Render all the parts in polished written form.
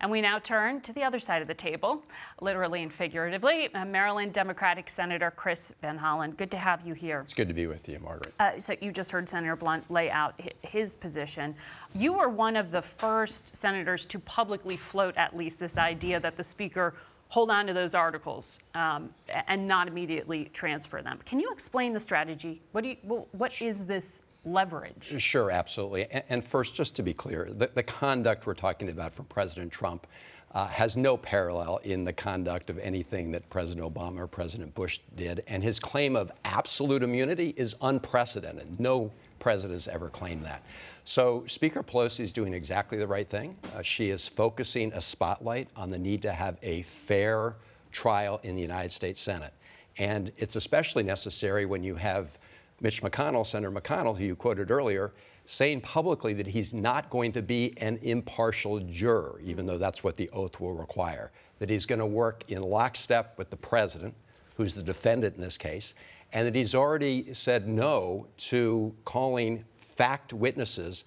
And we now turn to the other side of the table, literally and figuratively. Maryland Democratic Senator Chris Van Hollen, good to have you here. It's good to be with you, Margaret. So you just heard Senator Blunt lay out his position. You were one of the first senators to publicly float at least this idea that the Speaker hold on to those articles and not immediately transfer them. Can you explain the strategy? What is this leverage? Sure, absolutely. And first, just to be clear, the conduct we're talking about from President Trump has no parallel in the conduct of anything that President Obama or President Bush did. And his claim of absolute immunity is unprecedented. No president has ever claimed that. So Speaker Pelosi is doing exactly the right thing. She is focusing a spotlight on the need to have a fair trial in the United States Senate. And it's especially necessary when you have Mitch McConnell, Senator McConnell, who you quoted earlier, saying publicly that he's not going to be an impartial juror, even though that's what the oath will require, that he's going to work in lockstep with the president, who's the defendant in this case, and that he's already said no to calling fact witnesses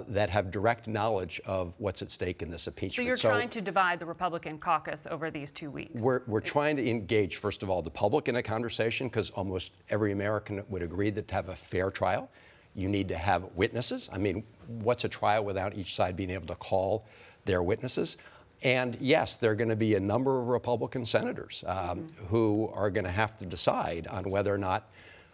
that have direct knowledge of what's at stake in this impeachment. So you're trying to divide the Republican caucus over these 2 weeks? We're trying to engage, first of all, the public in a conversation, because almost every American would agree that to have a fair trial, you need to have witnesses. I mean, what's a trial without each side being able to call their witnesses? And yes, there are going to be a number of Republican senators who are going to have to decide on whether or not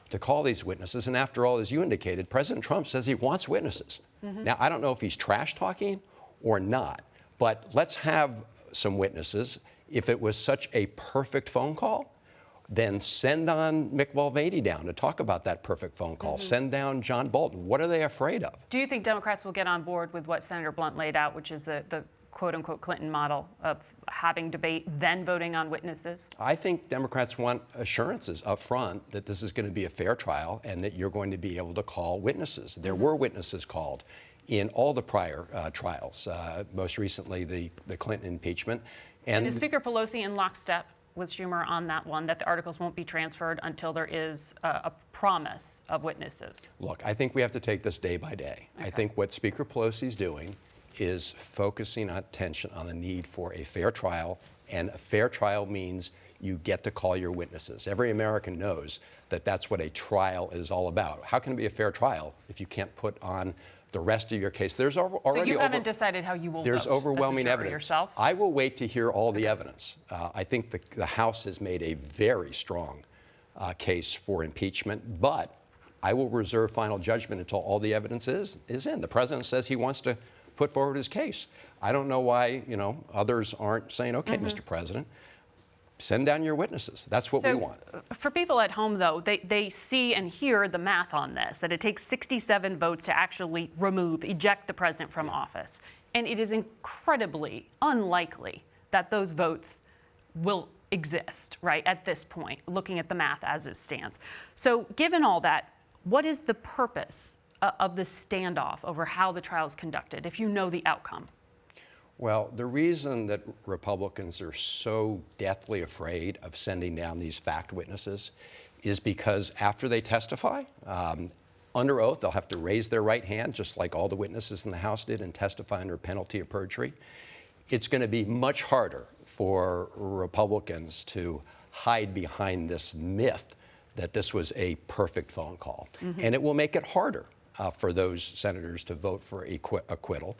to call these witnesses. And after all, as you indicated, President Trump says he wants witnesses. Now, I don't know if he's trash talking or not, but let's have some witnesses. If it was such a perfect phone call, then send on Mick Mulvaney down to talk about that perfect phone call. Send down John Bolton. What are they afraid of? Do you think Democrats will get on board with what Senator Blunt laid out, which is the quote-unquote Clinton model of having debate, then voting on witnesses? I think Democrats want assurances up front that this is going to be a fair trial and that you're going to be able to call witnesses. There were witnesses called in all the prior trials, most recently the Clinton impeachment. And is Speaker Pelosi in lockstep with Schumer on that one, that the articles won't be transferred until there is a promise of witnesses? Look, I think we have to take this day by day. Okay. I think what Speaker Pelosi is doing is focusing attention on the need for a fair trial, and a fair trial means you get to call your witnesses. Every American knows that that's what a trial is all about. How can it be a fair trial if you can't put on the rest of your case? There's already so you haven't decided how you will There's vote overwhelming as a juror evidence. Yourself? I will wait to hear all the evidence. I think the House has made a very strong case for impeachment, but I will reserve final judgment until all the evidence is in. The president says he wants to put forward his case. I don't know why, others aren't saying, okay, Mr. President, send down your witnesses. That's what we want. For people at home, though, they see and hear the math on this, that it takes 67 votes to actually eject the president from office. And it is incredibly unlikely that those votes will exist, right, at this point, looking at the math as it stands. So given all that, what is the purpose of the standoff over how the trial is conducted, if you know the outcome? Well, the reason that Republicans are so deathly afraid of sending down these fact witnesses is because after they testify, under oath, they'll have to raise their right hand, just like all the witnesses in the House did, and testify under penalty of perjury. It's going to be much harder for Republicans to hide behind this myth that this was a perfect phone call. And it will make it harder for those senators to vote for acquittal.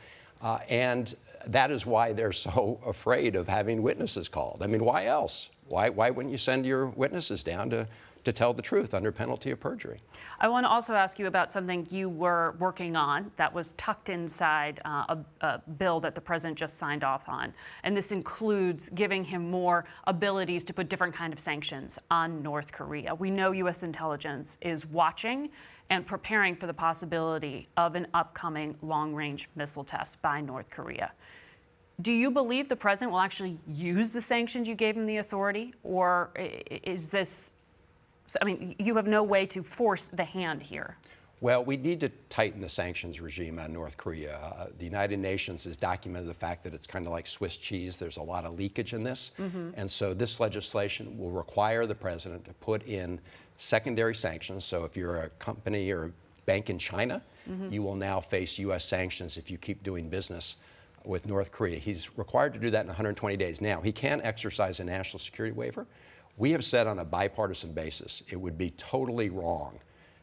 And that is why they're so afraid of having witnesses called. I mean, why else? Why wouldn't you send your witnesses down to tell the truth under penalty of perjury? I want to also ask you about something you were working on that was tucked inside a bill that the president just signed off on. And this includes giving him more abilities to put different kind of sanctions on North Korea. We know U.S. intelligence is watching and preparing for the possibility of an upcoming long-range missile test by North Korea. Do you believe the president will actually use the sanctions you gave him the authority? Or is this, I mean, you have no way to force the hand here. Well, we need to tighten the sanctions regime on North Korea. The United Nations has documented the fact that it's kind of like Swiss cheese. There's a lot of leakage in this. And so this legislation will require the president to put in secondary sanctions. So if you're a company or a bank in China, you will now face U.S. sanctions if you keep doing business with North Korea. He's required to do that in 120 days. Now, he can exercise a national security waiver. We have said on a bipartisan basis it would be totally wrong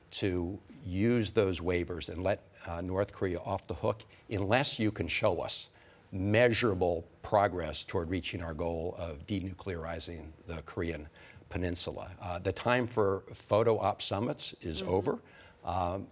to use those waivers and let North Korea off the hook unless you can show us measurable progress toward reaching our goal of denuclearizing the Korean Peninsula. The time for photo op summits is over.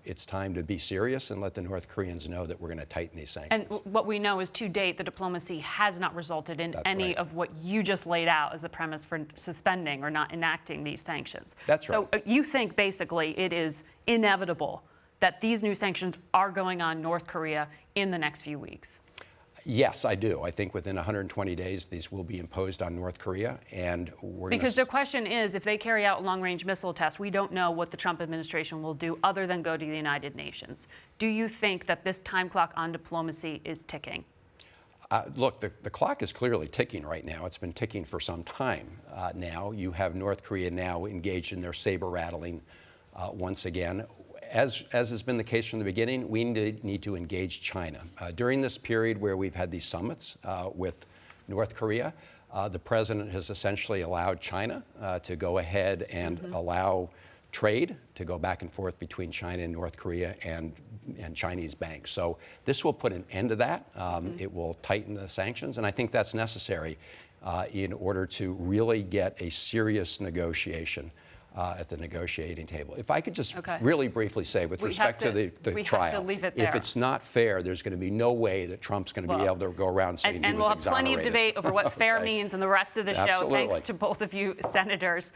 It's time to be serious and let the North Koreans know that we're going to tighten these sanctions. And what we know is to date, the diplomacy has not resulted in any of what you just laid out as the premise for suspending or not enacting these sanctions. That's right. So you think basically it is inevitable that these new sanctions are going on North Korea in the next few weeks? Yes, I do. I think within 120 days, these will be imposed on North Korea, and we're because the question is, if they carry out a long-range missile test, we don't know what the Trump administration will do other than go to the United Nations. Do you think that this time clock on diplomacy is ticking? Look, the clock is clearly ticking right now. It's been ticking for some time now. You have North Korea now engaged in their saber rattling once again. As has been the case from the beginning, we need to engage China. During this period where we've had these summits with North Korea, the president has essentially allowed China to go ahead and allow trade to go back and forth between China and North Korea and Chinese banks. So this will put an end to that. It will tighten the sanctions, and I think that's necessary in order to really get a serious negotiation at the negotiating table. If I could just really briefly say, with respect to the trial, if it's not fair, there's going to be no way that Trump's going to be able to go around saying he was exonerated. And we'll have plenty of debate over what fair means in the rest of the show. Absolutely. Thanks to both of you, senators.